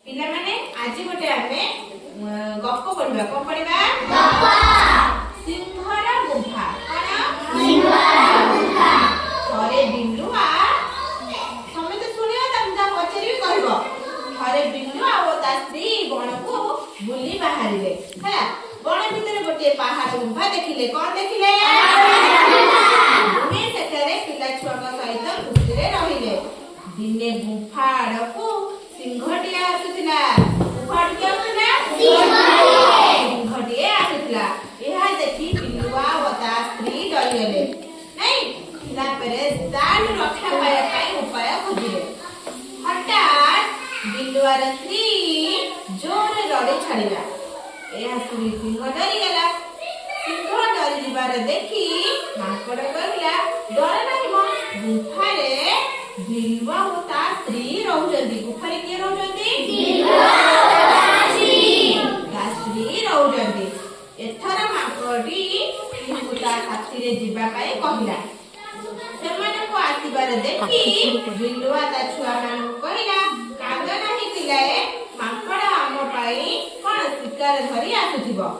पिला माने आज गोटे आमे गप्प पढिबा कोन पढिबा सिंहर गुफा कोन सिंहर गुफा थरे बिल्लुआ समेत सुनियो तमदा पछरी कहबो थरे बिल्लुआ ओ ता स्त्री बण को बुली बाहरिले हला बण भितर गोटे पहाड़ गुफा देखिले कोन देखिले दुने सेकरे पिला छुआ सहित खुशीरे रहिले दिने गुफा आड़को सिंहटिया आसुथिला गुफाट के आसुथिला सिंहटिया आसुथिला एहा देखि बिल्लुआ वता स्त्री डरिले नहीं तापरे दान रक्षा पाया पाई उपाय खोजिले हठात बिल्लुआर स्त्री जोर रडे छाड़िला एहा सुनी सिंह डरी गेला सिंह डरी जिबार देखि माकड़ कहला डर नाही म गुफारे बिल्लुआ ओ ता स्त्री रहउजंदी गुफारे के रहउजंदी बिल्लुआ ता स्त्री रहउजंदी एथर माकड़ी सिंहु ता साथीरे जिबा पाए कहिला सेमाने को आसीबार देखि बिल्लुआ ता छुआ मान कहिला कांद नाही पिलाए माकड़ आम पाई कोन शिकार धरि आसुथिबो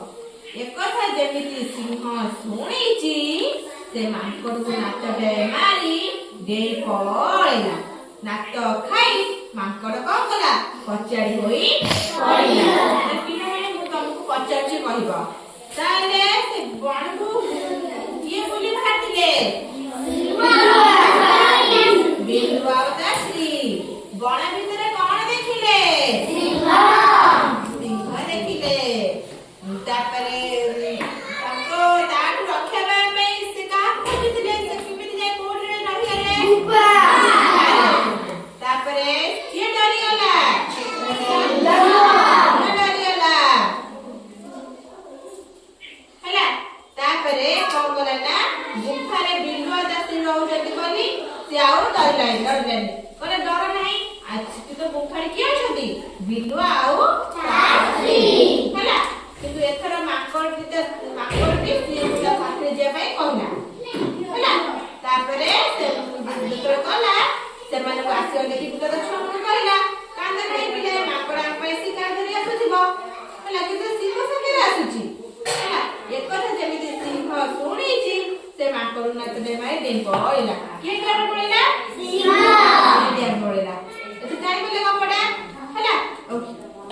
एकथा जेमिति सिंह सुनिछि से माकड़ को नाचटे मारी देई पळैला नाच खाई माकड़ कोन कला पचाड़ी होई पड़िला पिना माने मु तुमको पचारछि कहबो ताले से बणबू किए बोली भारतिले बिल्लुआ दासी बण भितरे कोन देखिले सिंह देखिले तापरे ताको ताठ रक्षा पाए से का खोजिले से किमिति जाय कोडरे रहिले तापरे किए डरी गला डरी गला हला तापरे कोन गला ना गुफारे बिल्लुआ दासी रहउजती बोली से आउ डरले कोन डर नाही आज तो गुफारे किए अछती बिल्लुआ आउ साथी हला किंतु एथरा माकड़ टी से साथी जे पाई कहला हला तापरे से दुतर कला से माने को आसी देखि दुतर छम कहला कांद नाही पिले माकड़ आ पाई शिकार धरि आसुथिबो हला किंतु सिंह संगे आसुची हला एकथा जेमिति सिंह सुनिछि से माकड़ नाचले माई डें पळैला के कारण पळैला